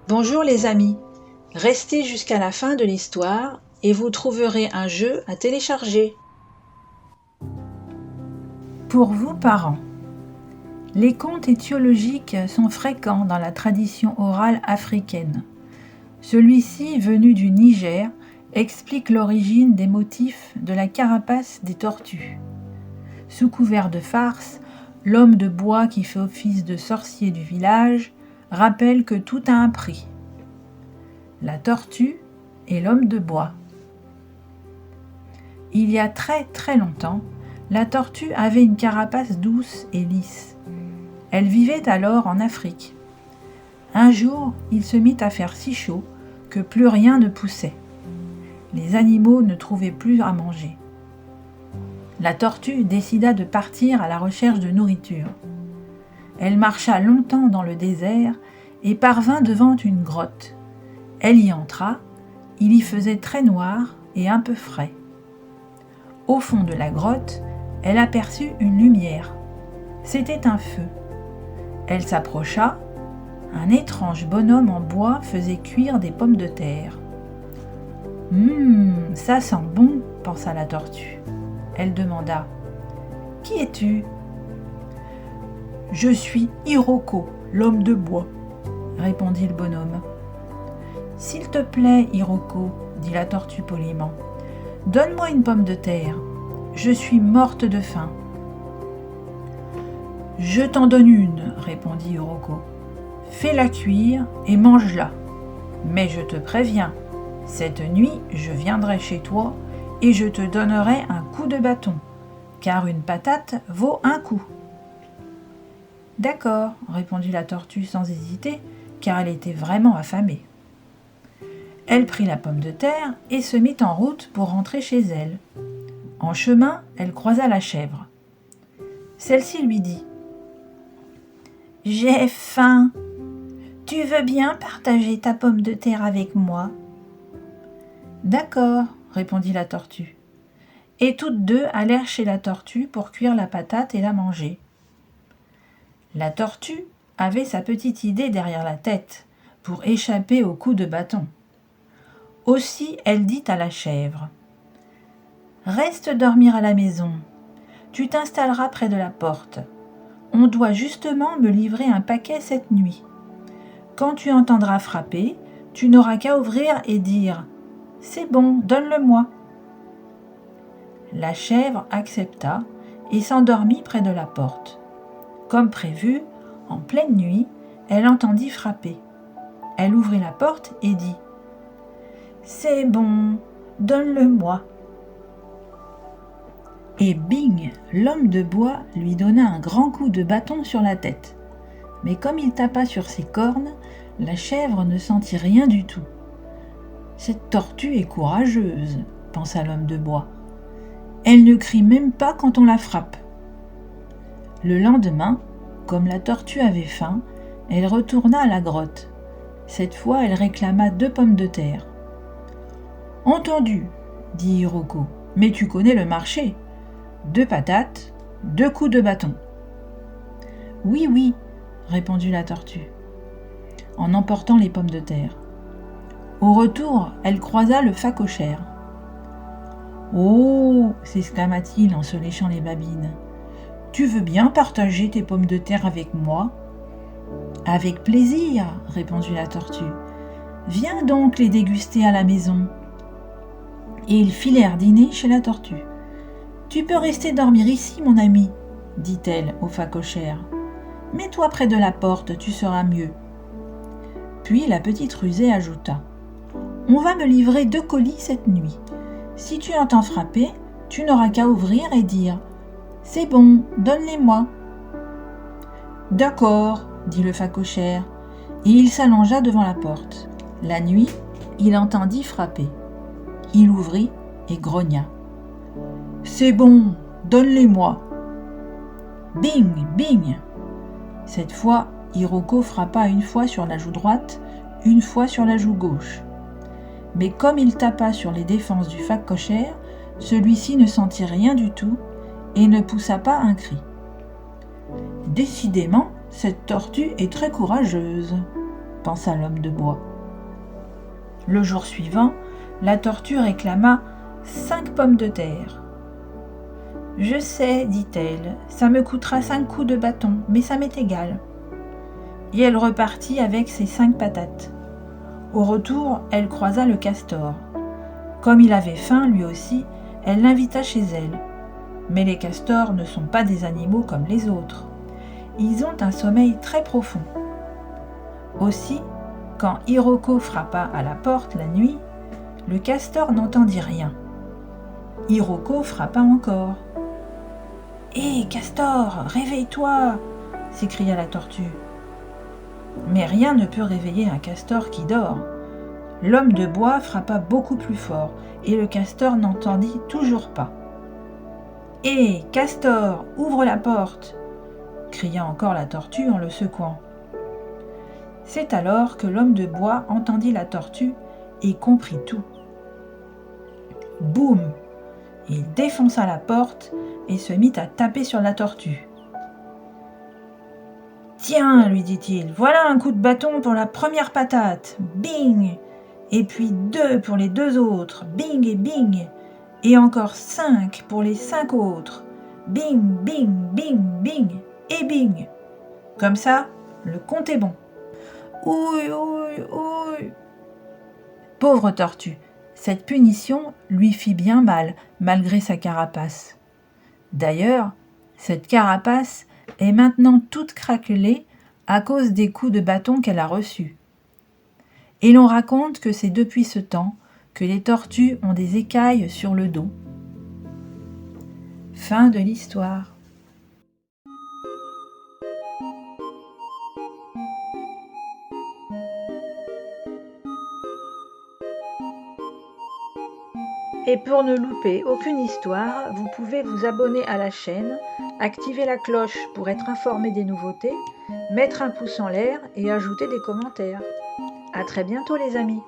Bonjour les amis, restez jusqu'à la fin de l'histoire et vous trouverez un jeu à télécharger. Pour vous parents, les contes étiologiques sont fréquents dans la tradition orale africaine. Celui-ci, venu du Niger, explique l'origine des motifs de la carapace des tortues. Sous couvert de farce, l'homme de bois qui fait office de sorcier du village rappelle que tout a un prix. La tortue et l'homme de bois. Il y a très très longtemps, la tortue avait une carapace douce et lisse. Elle vivait alors en Afrique. Un jour, il se mit à faire si chaud que plus rien ne poussait. Les animaux ne trouvaient plus à manger. La tortue décida de partir à la recherche de nourriture. Elle marcha longtemps dans le désert et parvint devant une grotte. Elle y entra, il y faisait très noir et un peu frais. Au fond de la grotte, elle aperçut une lumière. C'était un feu. Elle s'approcha. Un étrange bonhomme en bois faisait cuire des pommes de terre. « Ça sent bon », pensa la tortue. Elle demanda « Qui es-tu » ?« Je suis Hiroko, l'homme de bois », répondit le bonhomme. « S'il te plaît, Hiroko, dit la tortue poliment, donne-moi une pomme de terre. Je suis morte de faim. »« Je t'en donne une, répondit Hiroko. Fais-la cuire et mange-la. Mais je te préviens, cette nuit, je viendrai chez toi et je te donnerai un coup de bâton, car une patate vaut un coup. »« D'accord, répondit la tortue sans hésiter, car elle était vraiment affamée. Elle prit la pomme de terre et se mit en route pour rentrer chez elle. En chemin, elle croisa la chèvre. Celle-ci lui dit « J'ai faim. Tu veux bien partager ta pomme de terre avec moi ?»« D'accord, répondit la tortue. Et toutes deux allèrent chez la tortue pour cuire la patate et la manger. La tortue avait sa petite idée derrière la tête pour échapper au coup de bâton. Aussi elle dit à la chèvre « Reste dormir à la maison. Tu t'installeras près de la porte. On doit justement me livrer un paquet cette nuit. Quand tu entendras frapper, tu n'auras qu'à ouvrir et dire « C'est bon, donne-le-moi ». La chèvre accepta et s'endormit près de la porte. Comme prévu, en pleine nuit, elle entendit frapper. Elle ouvrit la porte et dit « C'est bon, donne-le-moi ». Et bing, l'homme de bois lui donna un grand coup de bâton sur la tête. Mais comme il tapa sur ses cornes, la chèvre ne sentit rien du tout. « Cette tortue est courageuse, » pensa l'homme de bois. « Elle ne crie même pas quand on la frappe. » Le lendemain, comme la tortue avait faim, elle retourna à la grotte. Cette fois, elle réclama 2 pommes de terre. « Entendu, dit Hiroko, mais tu connais le marché. 2 patates, 2 coups de bâton. »« Oui, oui, répondit la tortue, en emportant les pommes de terre. Au retour, elle croisa le phacochère. « Oh !» s'exclama-t-il en se léchant les babines. « Tu veux bien partager tes pommes de terre avec moi ?»« Avec plaisir, répondit la tortue. Viens donc les déguster à la maison. » Et ils filèrent dîner chez la tortue. « Tu peux rester dormir ici, mon ami, dit-elle au phacochère. Mets-toi près de la porte, tu seras mieux. » Puis la petite rusée ajouta « On va me livrer 2 colis cette nuit. Si tu entends frapper, tu n'auras qu'à ouvrir et dire « C'est bon, donne-les-moi. »« D'accord, dit le phacochère, et il s'allongea devant la porte. La nuit, il entendit frapper. Il ouvrit et grogna. « C'est bon, donne-les-moi. » Bing, bing. Cette fois, Hiroko frappa une fois sur la joue droite, une fois sur la joue gauche. Mais comme il tapa sur les défenses du phacochère, celui-ci ne sentit rien du tout et ne poussa pas un cri. « Décidément, cette tortue est très courageuse, pensa l'homme de bois. Le jour suivant, la tortue réclama 5 pommes de terre. « Je sais, dit-elle, ça me coûtera 5 coups de bâton, mais ça m'est égal. » Et elle repartit avec ses 5 patates. Au retour, elle croisa le castor. Comme il avait faim, lui aussi, elle l'invita chez elle. Mais les castors ne sont pas des animaux comme les autres. Ils ont un sommeil très profond. Aussi, quand Hiroko frappa à la porte la nuit, le castor n'entendit rien. Hiroko frappa encore. « Hé, castor, réveille-toi » s'écria la tortue. Mais rien ne peut réveiller un castor qui dort. L'homme de bois frappa beaucoup plus fort, et le castor n'entendit toujours pas. « Hé, castor, ouvre la porte » cria encore la tortue en le secouant. C'est alors que l'homme de bois entendit la tortue et comprit tout. Boum! Il défonça la porte et se mit à taper sur la tortue. « Tiens, lui dit-il, voilà un coup de bâton pour la première patate, bing! Et puis 2 pour les 2 autres, bing et bing! Et encore 5 pour les 5 autres, bing, bing, bing, bing et bing! Comme ça, le compte est bon. » Ouille, ouille, ouille. Pauvre tortue, cette punition lui fit bien mal, malgré sa carapace. D'ailleurs, cette carapace est maintenant toute craquelée à cause des coups de bâton qu'elle a reçus. Et l'on raconte que c'est depuis ce temps que les tortues ont des écailles sur le dos. Fin de l'histoire. Et pour ne louper aucune histoire, vous pouvez vous abonner à la chaîne, activer la cloche pour être informé des nouveautés, mettre un pouce en l'air et ajouter des commentaires. À très bientôt les amis.